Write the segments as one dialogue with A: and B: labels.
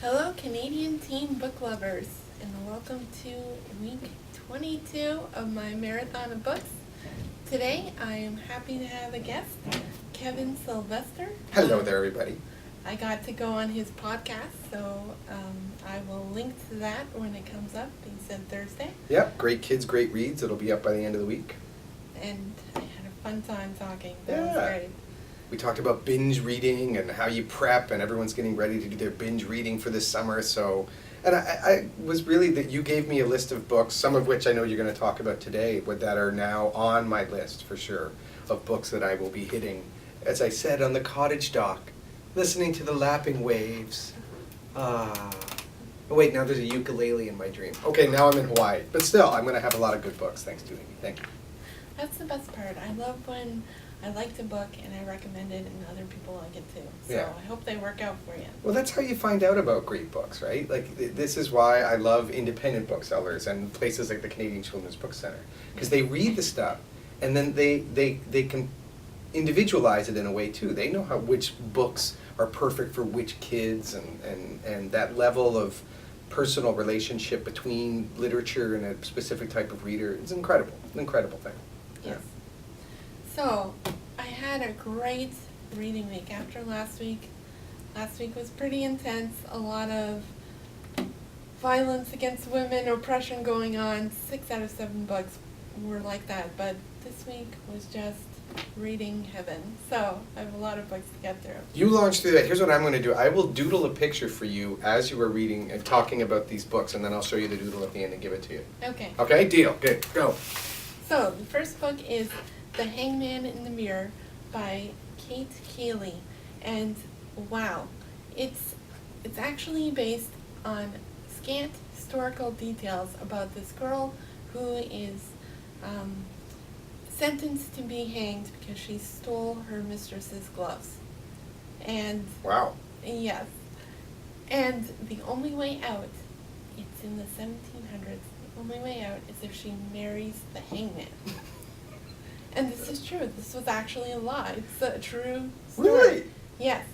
A: Hello, Canadian teen book lovers, and welcome to week 22 of my marathon of books. Today, I am happy to have a guest, Kevin Sylvester.
B: Hello there, everybody.
A: I got to go on his podcast, so I will link to that when it comes up. He said Thursday.
B: Yep, great kids, great reads. It'll be up by the end of the week.
A: And I had a fun time talking. That was great.
B: We talked about binge reading and how you prep, and everyone's getting ready to do their binge reading for this summer. So, and I was really that you gave me a list of books, some of which I know you're going to talk about today, but that are now on my list for sure of books that I will be hitting, as I said, on the cottage dock, listening to the lapping waves. Oh wait, now there's a ukulele in my dream. Okay, now I'm in Hawaii, but still, I'm going to have a lot of good books thanks to you. Thank you.
A: That's the best part. I love when I liked a book and I recommend it and other people like it too. So
B: Yeah.
A: I hope they work out for you.
B: Well, that's how you find out about great books, right? Like, this is why I love independent booksellers and places like the Canadian Children's Book Center. Because they read the stuff, and then they can individualize it in a way too. They know which books are perfect for which kids, and that level of personal relationship between literature and a specific type of reader is incredible. An incredible thing.
A: Yes. So, I had a great reading week after last week. Last week was pretty intense, a lot of violence against women, oppression going on. 6 out of 7 books were like that, but this week was just reading heaven. So, I have a lot of books to get through.
B: You launched through that. Here's what I'm going to do. I will doodle a picture for you as you were reading and talking about these books, and then I'll show you the doodle at the end and give it to you.
A: Okay.
B: Okay, deal. Good, go.
A: So, the first book is The Hangman in the Mirror by Kate Keeley. And wow, it's actually based on scant historical details about this girl who is sentenced to be hanged because she stole her mistress's gloves. And
B: Wow.
A: yes, and the only way out, it's in the 1700s, the only way out is if she marries the hangman. And this is true. This was actually a lie. It's a true story.
B: Really?
A: Yes.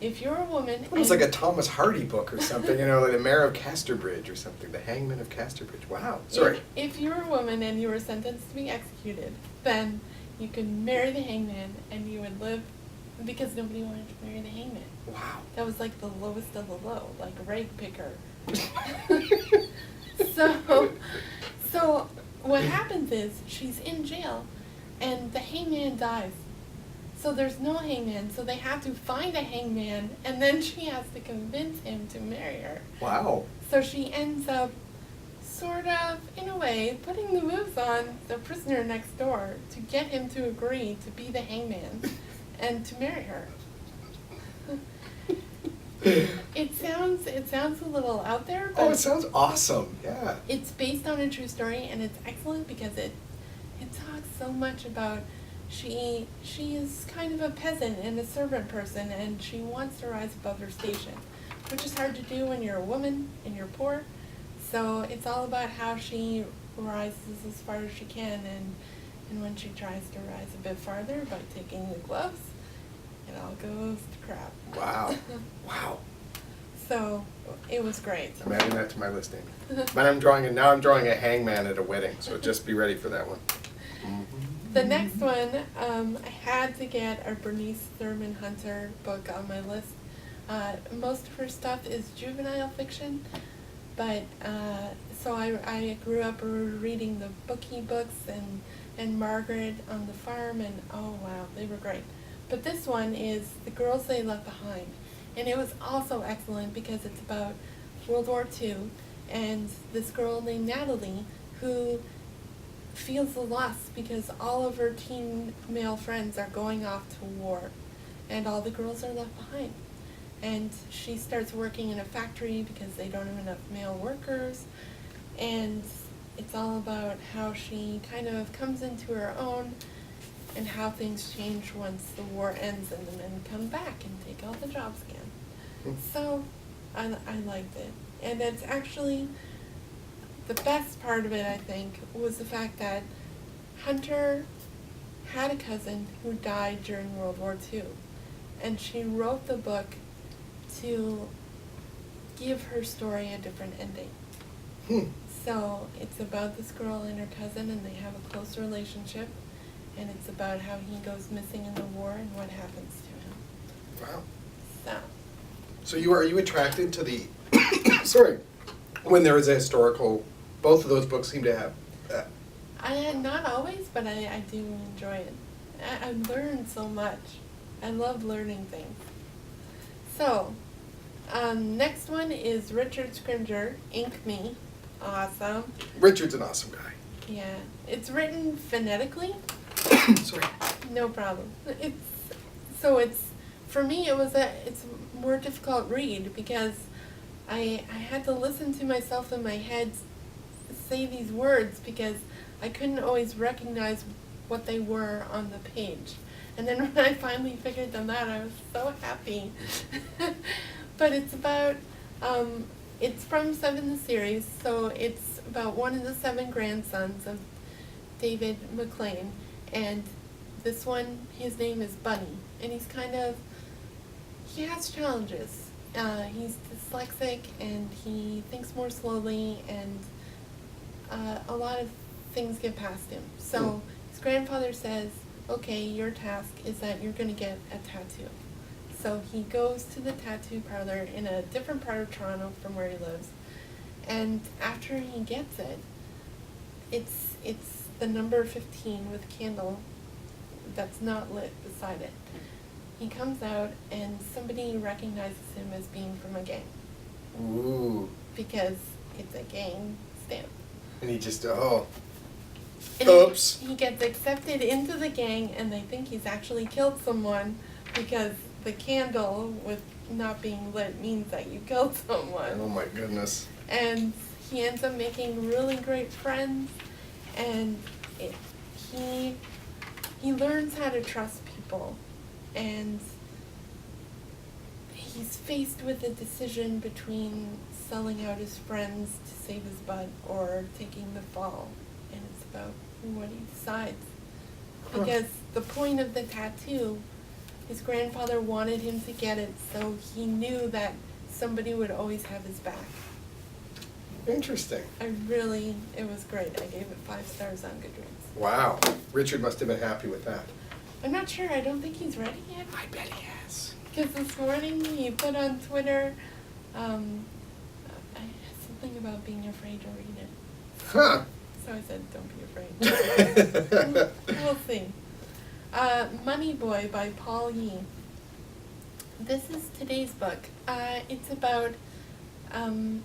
A: If you're a woman.
B: It was like a Thomas Hardy book or something, like the Mayor of Casterbridge or something, the Hangman of Casterbridge. Wow. Sorry.
A: If you're a woman and you were sentenced to be executed, then you could marry the hangman and you would live, because nobody wanted to marry the hangman.
B: Wow.
A: That was like the lowest of the low, like a rag picker. So what happens is she's in jail and the hangman dies. So there's no hangman, so they have to find a hangman, and then she has to convince him to marry her.
B: Wow.
A: So she ends up, sort of, in a way, putting the moves on the prisoner next door to get him to agree to be the hangman and to marry her. It sounds a little out there, but
B: Oh, it sounds awesome. Yeah.
A: it's based on a true story, and it's excellent because it talks so much about she is kind of a peasant and a servant person, and she wants to rise above her station, which is hard to do when you're a woman and you're poor. So it's all about how she rises as far as she can, and when she tries to rise a bit farther by taking the gloves, it all goes to crap.
B: Wow. Wow.
A: So it was great.
B: I'm adding that to my listing. Now I'm drawing a hangman at a wedding, so just be ready for that one.
A: The next one, I had to get a Bernice Thurman Hunter book on my list. Most of her stuff is juvenile fiction, but so I grew up reading the Bookie books and Margaret on the Farm, and oh wow, they were great. But this one is The Girls They Left Behind, and it was also excellent because it's about World War II and this girl named Natalie who feels the loss because all of her teen male friends are going off to war and all the girls are left behind. And she starts working in a factory because they don't have enough male workers, and it's all about how she kind of comes into her own and how things change once the war ends and the men come back and take all the jobs again. So I liked it. And it's actually, the best part of it, I think, was the fact that Hunter had a cousin who died during World War II. And she wrote the book to give her story a different ending. So it's about this girl and her cousin, and they have a close relationship, and it's about how he goes missing in the war and what happens to him.
B: Wow.
A: So
B: So are you attracted to the, sorry, when there is a historical, both of those books seem to have,
A: not always, but I do enjoy it. I learn so much. I love learning things. So, next one is Richard Scrimger, Ink Me. Awesome.
B: Richard's an awesome guy.
A: Yeah. It's written phonetically.
B: Sorry.
A: No problem. For me, it's a more difficult read because I had to listen to myself in my head say these words because I couldn't always recognize what they were on the page. And then when I finally figured them out, I was so happy. But it's about, it's from Seven the series, so it's about one of the 7 grandsons of David McLean. And this one, his name is Bunny. And he has challenges. He's dyslexic and he thinks more slowly, and a lot of things get past him. So his grandfather says, okay, your task is that you're going to get a tattoo. So he goes to the tattoo parlor in a different part of Toronto from where he lives. And after he gets it, it's the number 15 with a candle that's not lit beside it. He comes out and somebody recognizes him as being from a gang.
B: Ooh.
A: Because it's a gang stamp.
B: And he just,
A: And
B: oops.
A: He gets accepted into the gang, and they think he's actually killed someone because the candle with not being lit means that you killed someone.
B: Oh my goodness.
A: And he ends up making really great friends, and he learns how to trust people, and he's faced with a decision between selling out his friends to save his butt or taking the fall, and it's about what he decides. Because the point of the tattoo, his grandfather wanted him to get it so he knew that somebody would always have his back.
B: Interesting.
A: It was great. I gave it 5 stars on Goodreads.
B: Wow. Richard must have been happy with that.
A: I'm not sure. I don't think he's ready yet.
B: I bet he has.
A: Because this morning he put on Twitter something about being afraid to read it.
B: Huh.
A: So I said, don't be afraid. We'll see. Money Boy by Paul Yee. This is today's book. It's about an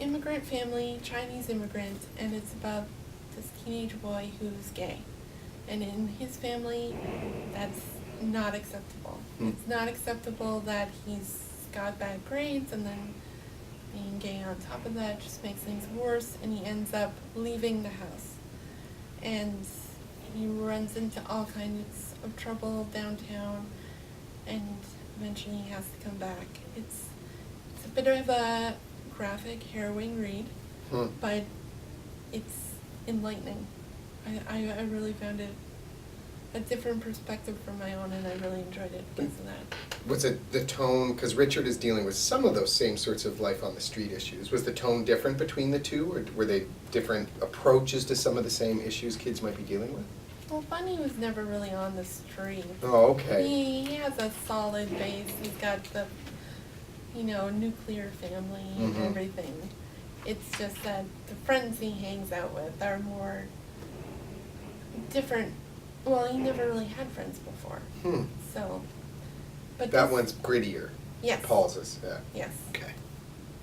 A: immigrant family, Chinese immigrant, and it's about this teenage boy who's gay. And in his family, that's not acceptable. It's not acceptable that he's got bad grades, and then being gay on top of that just makes things worse, and he ends up leaving the house. And he runs into all kinds of trouble downtown, and eventually he has to come back. It's a bit of a graphic, harrowing read, but it's enlightening. I really found it a different perspective from my own, and I really enjoyed it because of that.
B: Was it the tone, because Richard is dealing with some of those same sorts of life on the street issues, was the tone different between the two, or were they different approaches to some of the same issues kids might be dealing with?
A: Well, Bunny was never really on the street.
B: Oh, okay.
A: He has a solid base. He's got the, nuclear family and everything. It's just that the friends he hangs out with are more different. Well, he never really had friends before. So, but
B: that one's grittier.
A: Yes.
B: Paul's is, yeah.
A: Yes.
B: Okay.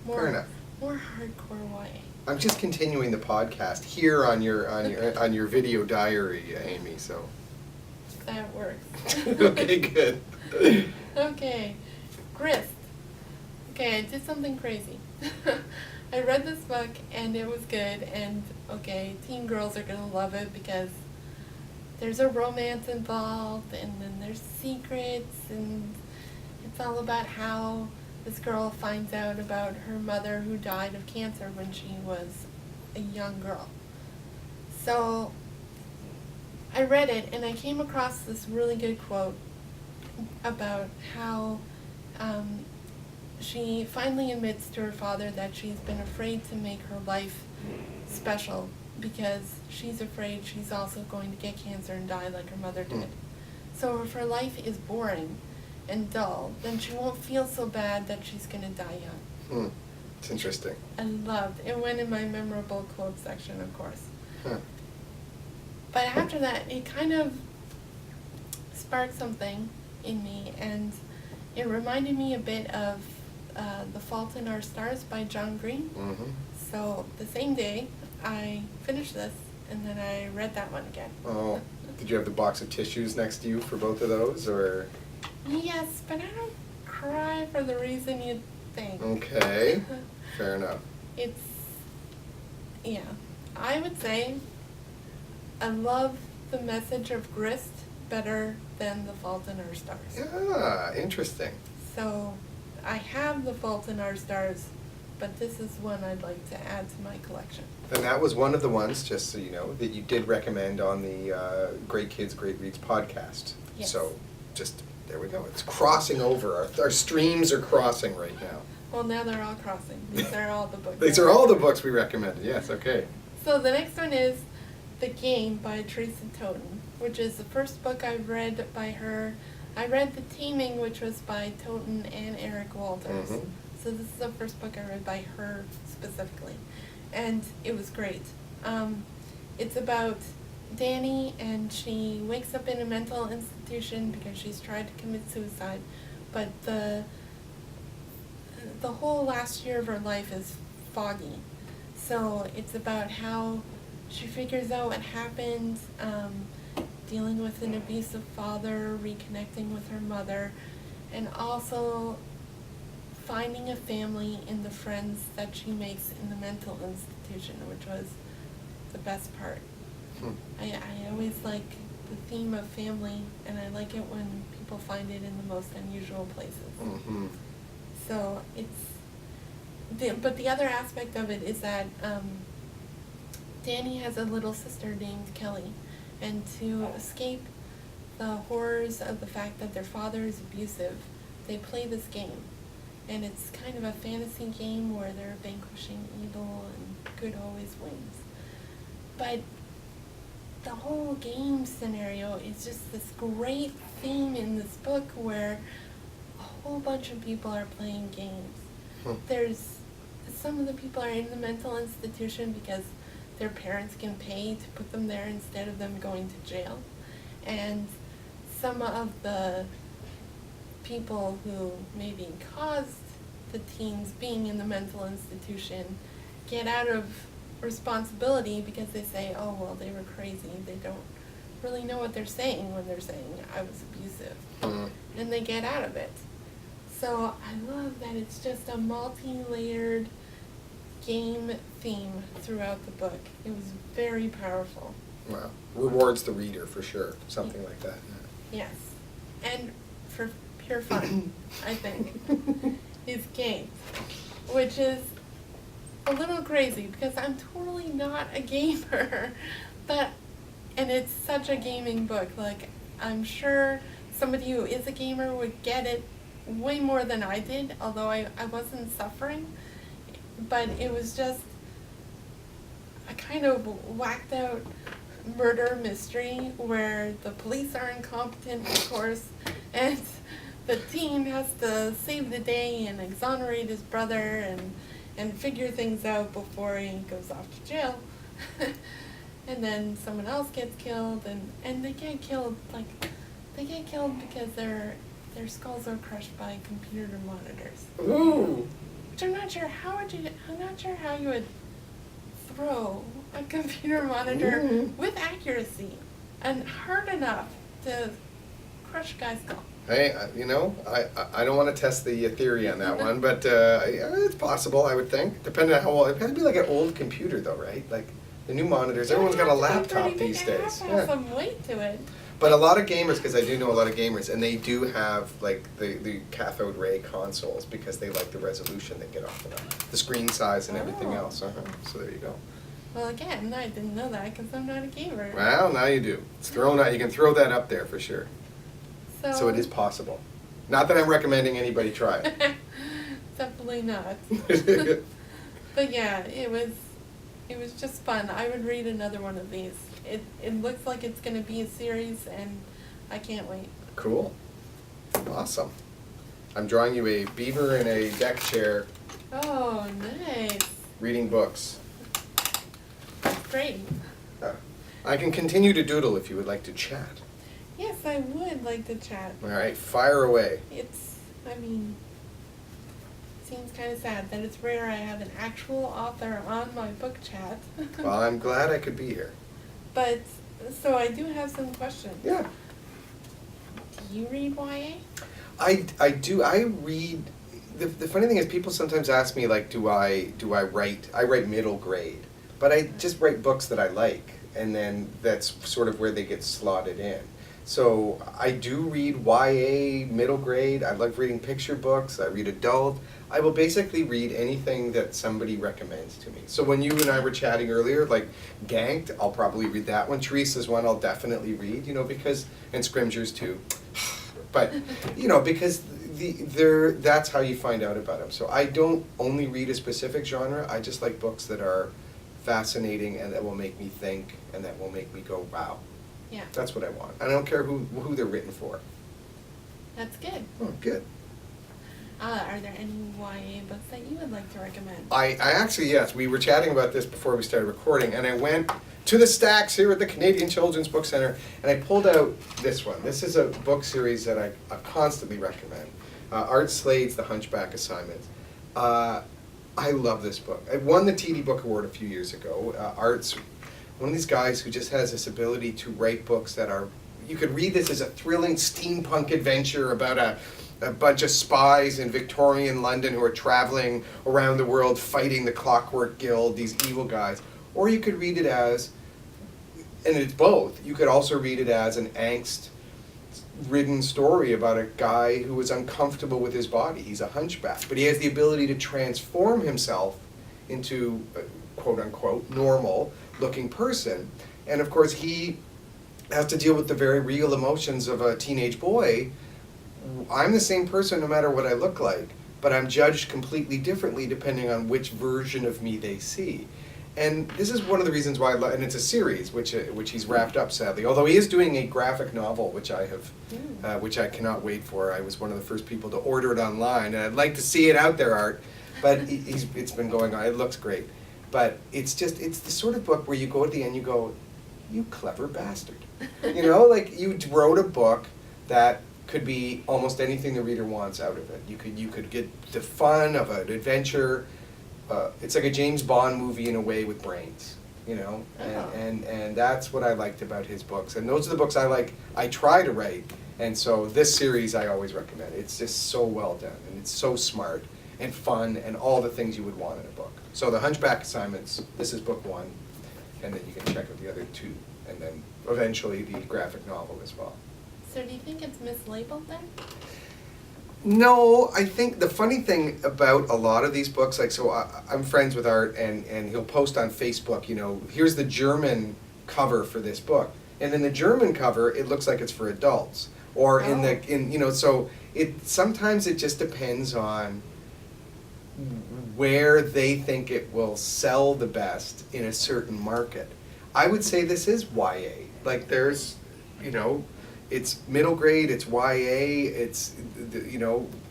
A: More,
B: fair enough.
A: More hardcore YA.
B: I'm just continuing the podcast here on your video diary, Amy. So.
A: That works.
B: Okay, good.
A: Okay, Grist. Okay, I did something crazy. I read this book and it was good, and okay, teen girls are gonna love it because there's a romance involved, and then there's secrets, and it's all about how this girl finds out about her mother who died of cancer when she was a young girl. So I read it, and I came across this really good quote about how she finally admits to her father that she's been afraid to make her life special because she's afraid she's also going to get cancer and die like her mother did. So if her life is boring and dull, then she won't feel so bad that she's going to die young.
B: It's interesting.
A: I loved it. Went in my memorable quote section, of course.
B: Huh.
A: But after that, it kind of sparked something in me, and it reminded me a bit of The Fault in Our Stars by John Green.
B: Mm-hmm.
A: So the same day, I finished this, and then I read that one again.
B: Oh, did you have the box of tissues next to you for both of those, or?
A: Yes, but I don't cry for the reason you'd think.
B: Okay, fair enough.
A: It's, yeah, I would say I love the message of grist better than The Fault in Our Stars.
B: Yeah, interesting.
A: So I have The Fault in Our Stars, but this is one I'd like to add to my collection.
B: And that was one of the ones, just so you know, that you did recommend on the Great Kids, Great Reads podcast.
A: Yes.
B: So just, there we go. It's crossing over. Our streams are crossing right now.
A: Well, now they're all crossing. These are all the books.
B: These are all the books we recommended. Yes, okay.
A: So the next one is The Game by Teresa Toten, which is the first book I've read by her. I read The Taming, which was by Toten and Eric Walters.
B: Mm-hmm.
A: So this is the first book I read by her specifically. And it was great. It's about Danny, and she wakes up in a mental institution because she's tried to commit suicide. But the whole last year of her life is foggy. So it's about how she figures out what happened, dealing with an abusive father, reconnecting with her mother, and also finding a family in the friends that she makes in the mental institution, which was the best part. I always like the theme of family, and I like it when people find it in the most unusual places.
B: Mm-hmm.
A: So but the other aspect of it is that Danny has a little sister named Kelly, and to escape the horrors of the fact that their father is abusive, they play this game. And it's kind of a fantasy game where they're vanquishing evil and good always wins. But the whole game scenario is just this great theme in this book where a whole bunch of people are playing games. There's some of the people are in the mental institution because their parents can pay to put them there instead of them going to jail. And some of the people who maybe caused the teens being in the mental institution get out of responsibility because they say, oh, well, they were crazy. They don't really know what they're saying when they're saying, I was abusive. And they get out of it. So I love that it's just a multi-layered game theme throughout the book. It was very powerful.
B: Wow. Rewards the reader for sure. Something like that.
A: Yes. And for pure fun, I think, is games, which is a little crazy because I'm totally not a gamer, and it's such a gaming book. Like, I'm sure somebody who is a gamer would get it way more than I did, although I wasn't suffering, but it was just a kind of whacked out murder mystery where the police are incompetent, of course, and the teen has to save the day and exonerate his brother and figure things out before he goes off to jail. And then someone else gets killed, and they get killed because their skulls are crushed by computer monitors.
B: Ooh.
A: Which I'm not sure how you would throw a computer monitor with accuracy and hard enough to crush a guy's skull.
B: Hey, I don't want to test the theory on that one, but it's possible, I would think. Depending on how old. It had to be like an old computer, though, right? Like the new monitors. Everyone's got a laptop these days.
A: It has to have some weight to it.
B: But a lot of gamers, because I do know a lot of gamers, and they do have like the cathode ray consoles because they like the resolution they get off of them, the screen size and everything else. So there you go.
A: Well, again, I didn't know that because I'm not a gamer.
B: Well, now you do. It's thrown out. You can throw that up there for sure. So it is possible. Not that I'm recommending anybody try it.
A: definitely not. But yeah, it was just fun. I would read another one of these. It looks like it's going to be a series, and I can't wait.
B: Cool. Awesome. I'm drawing you a beaver in a deck chair
A: Oh, nice.
B: reading books.
A: That's great.
B: I can continue to doodle if you would like to chat.
A: Yes, I would like to chat.
B: All right, fire away.
A: Seems kind of sad that it's rare I have an actual author on my book chat.
B: Well, I'm glad I could be here.
A: But, so I do have some questions.
B: Yeah.
A: Do you read YA?
B: I do. I read. The funny thing is, people sometimes ask me, like, do I write? I write middle grade, but I just write books that I like, and then that's sort of where they get slotted in. So I do read YA middle grade. I love reading picture books. I read adult. I will basically read anything that somebody recommends to me. So when you and I were chatting earlier, like Ganked, I'll probably read that one. Teresa's one I'll definitely read, because, and Scrimgeour's too. But, because that's how you find out about them. So I don't only read a specific genre. I just like books that are fascinating and that will make me think and that will make me go, wow.
A: Yeah.
B: That's what I want. I don't care who they're written for.
A: That's good.
B: Oh, good.
A: Are there any YA books that you would like to recommend?
B: I actually, yes, we were chatting about this before we started recording, and I went to the stacks here at the Canadian Children's Book Center, and I pulled out this one. This is a book series that I constantly recommend. Art Slade's The Hunchback Assignment. I love this book. It won the TD Book Award a few years ago. Art's one of these guys who just has this ability to write books that are, you could read this as a thrilling steampunk adventure about a bunch of spies in Victorian London who are traveling around the world fighting the Clockwork Guild, these evil guys. Or you could read it as, and it's both, you could also read it as an angst-ridden story about a guy who is uncomfortable with his body. He's a hunchback, but he has the ability to transform himself into a quote-unquote normal-looking person. And of course he has to deal with the very real emotions of a teenage boy. I'm the same person no matter what I look like, but I'm judged completely differently depending on which version of me they see. And this is one of the reasons why I love, and it's a series which he's wrapped up sadly. Although he is doing a graphic novel, which I have, which I cannot wait for. I was one of the first people to order it online, and I'd like to see it out there, Art. But it's been going on. It looks great, but it's the sort of book where you go at the end, you go, you clever bastard. Like you wrote a book that could be almost anything the reader wants out of it. You could get the fun of an adventure. It's like a James Bond movie in a way with brains, and that's what I liked about his books. And those are the books I like. I try to write, and so this series I always recommend. It's just so well done, and it's so smart and fun, and all the things you would want in a book. So the Hunchback Assignments. This is book 1, and then you can check out the other 2, and then eventually the graphic novel as well.
A: So do you think it's mislabeled then?
B: No, I think the funny thing about a lot of these books, like, so I'm friends with Art, and he'll post on Facebook, here's the German cover for this book. And in the German cover, it looks like it's for adults. Or so sometimes it just depends on where they think it will sell the best in a certain market. I would say this is YA. Like there's, it's middle grade, it's YA, it's,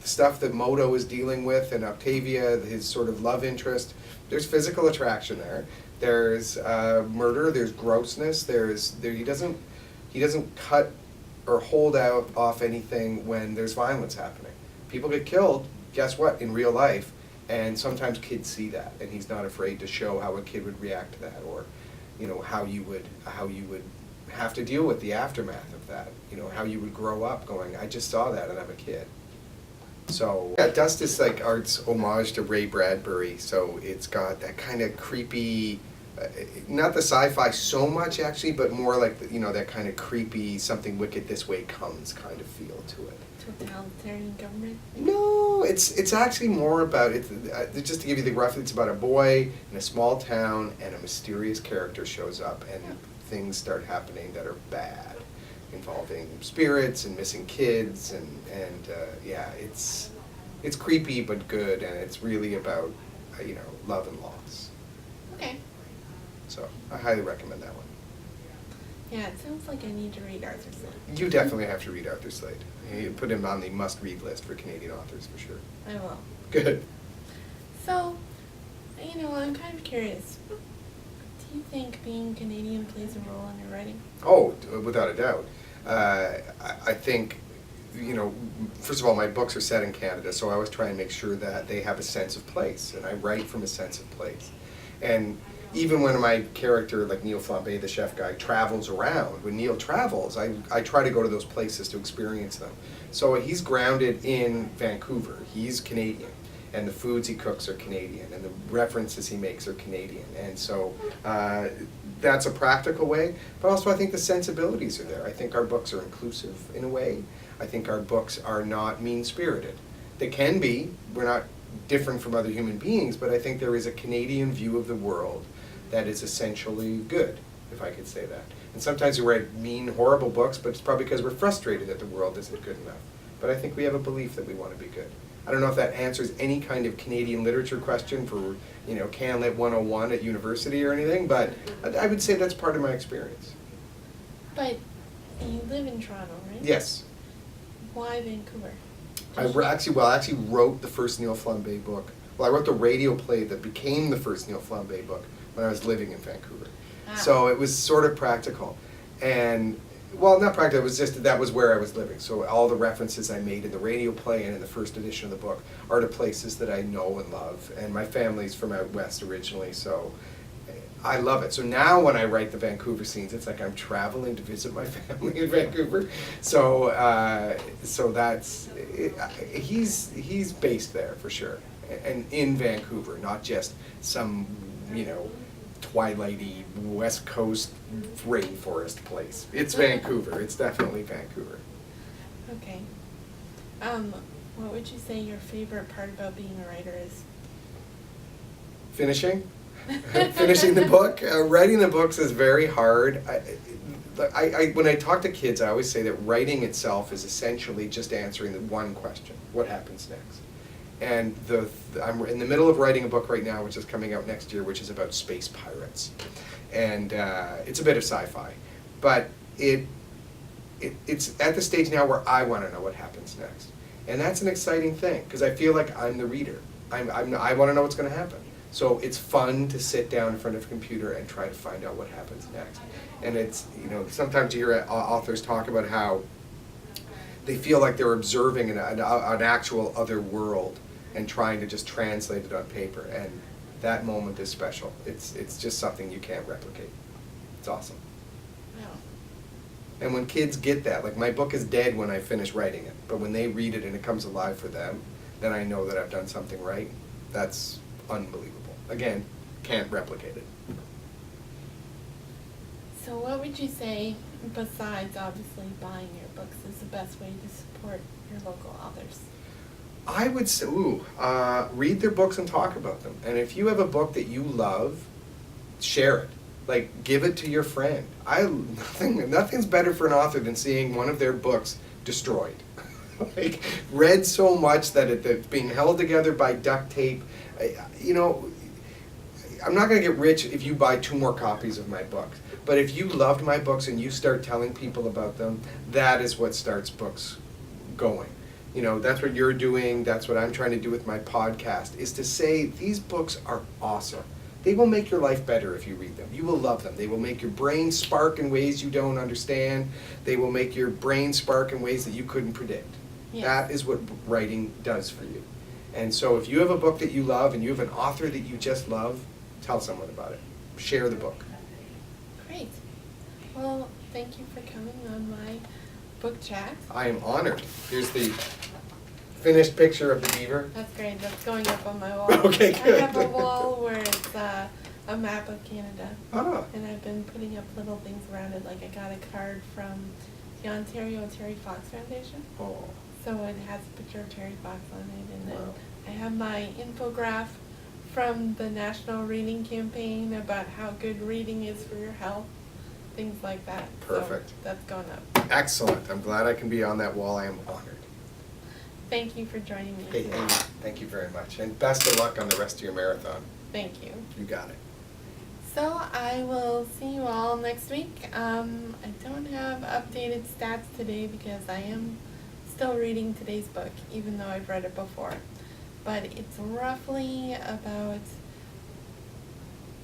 B: stuff that Moto is dealing with, and Octavia, his sort of love interest. There's physical attraction there. There's murder, there's grossness, he doesn't cut or hold out off anything when there's violence happening. People get killed, guess what, in real life, and sometimes kids see that, and he's not afraid to show how a kid would react to that, or how you would have to deal with the aftermath of that, how you would grow up going, I just saw that and I'm a kid. So yeah, Dust is like Art's homage to Ray Bradbury, so it's got that kind of creepy, not the sci-fi so much actually, but more like that kind of creepy, something wicked this way comes kind of feel to it.
A: Totalitarian government?
B: No, it's actually more about it. Just to give you the rough, it's about a boy in a small town, and a mysterious character shows up, and things start happening that are bad, involving spirits and missing kids, and yeah, It's creepy but good, and it's really about, love and loss.
A: Okay.
B: So I highly recommend that one.
A: Yeah, it sounds like I need to read Arthur Slade.
B: You definitely have to read Arthur Slade. You put him on the must-read list for Canadian authors for sure.
A: I will.
B: Good.
A: So, I'm kind of curious. Do you think being Canadian plays a role in your writing?
B: Oh, without a doubt. I think, first of all, my books are set in Canada, so I always try and make sure that they have a sense of place, and I write from a sense of place. And even when my character, like Neil Flambé, the chef guy, travels around, when Neil travels, I try to go to those places to experience them. So he's grounded in Vancouver. He's Canadian, and the foods he cooks are Canadian, and the references he makes are Canadian. And so that's a practical way, but also I think the sensibilities are there. I think our books are inclusive in a way. I think our books are not mean-spirited. They can be. We're not different from other human beings, but I think there is a Canadian view of the world that is essentially good, if I could say that. And sometimes we write mean, horrible books, but it's probably because we're frustrated that the world isn't good enough. But I think we have a belief that we want to be good. I don't know if that answers any kind of Canadian literature question for, CanLit 101 at university or anything, but I would say that's part of my experience.
A: But you live in Toronto, right?
B: Yes.
A: Why Vancouver?
B: I actually wrote the first Neil Flambé book. Well, I wrote the radio play that became the first Neil Flambé book when I was living in Vancouver.
A: Wow.
B: So it was sort of practical. And, well, not practical, it was just that was where I was living. So all the references I made in the radio play and in the first edition of the book are to places that I know and love. And my family's from out west originally, so I love it. So now when I write the Vancouver scenes, it's like I'm traveling to visit my family in Vancouver. So that's, he's based there for sure. And in Vancouver, not just some, twilighty West Coast rainforest place. It's Vancouver. It's definitely Vancouver.
A: Okay. What would you say your favorite part about being a writer is?
B: Finishing the book. Writing the books is very hard. When I talk to kids, I always say that writing itself is essentially just answering the one question: what happens next? And I'm in the middle of writing a book right now, which is coming out next year, which is about space pirates, and it's a bit of sci-fi, but it's at the stage now where I want to know what happens next, and that's an exciting thing because I feel like I'm the reader. I want to know what's going to happen. So it's fun to sit down in front of a computer and try to find out what happens next. And it's, sometimes you hear authors talk about how they feel like they're observing an actual other world and trying to just translate it on paper. And that moment is special. It's just something you can't replicate. It's awesome.
A: Wow.
B: And when kids get that, like my book is dead when I finish writing it, but when they read it and it comes alive for them, then I know that I've done something right. That's unbelievable. Again, can't replicate it.
A: So what would you say, besides obviously buying your books, is the best way to support your local authors?
B: I would say, read their books and talk about them. And if you have a book that you love, share it. Like, give it to your friend. Nothing's better for an author than seeing one of their books destroyed. Like, read so much that it's being held together by duct tape. I'm not going to get rich if you buy 2 more copies of my books. But if you loved my books and you start telling people about them, that is what starts books going. That's what you're doing. That's what I'm trying to do with my podcast, is to say these books are awesome. They will make your life better if you read them. You will love them. They will make your brain spark in ways you don't understand. They will make your brain spark in ways that you couldn't predict. Yes. That is what writing does for you. And so if you have a book that you love and you have an author that you just love, tell someone about it. Share the book.
A: Great. Well, thank you for coming on my book chat.
B: I am honored. Here's the finished picture of the beaver.
A: That's great. That's going up on my wall.
B: Okay, good.
A: I have a wall where it's a map of Canada.
B: Ah.
A: And I've been putting up little things around it. Like I got a card from the Ontario Terry Fox Foundation.
B: Oh.
A: So it has a picture of Terry Fox on it. And then
B: Wow.
A: I have my infograph from the National Reading Campaign about how good reading is for your health. Things like that.
B: Perfect.
A: So that's going up.
B: Excellent. I'm glad I can be on that wall. I am honored.
A: Thank you for joining me
B: Hey,
A: today.
B: hey, thank you very much. And best of luck on the rest of your marathon.
A: Thank you.
B: You got it.
A: So I will see you all next week. I don't have updated stats today because I am still reading today's book, even though I've read it before. But it's roughly about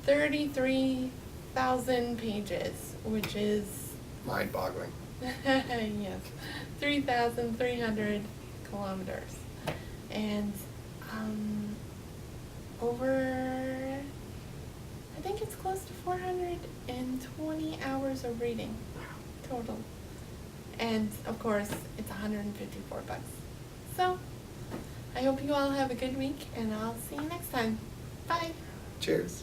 A: 33,000 pages, which is,
B: Mind-boggling.
A: yes, 3,300 kilometers. And over, I think it's close to 420 hours of reading total. And of course, it's $154. So, I hope you all have a good week, and I'll see you next time. Bye.
B: Cheers.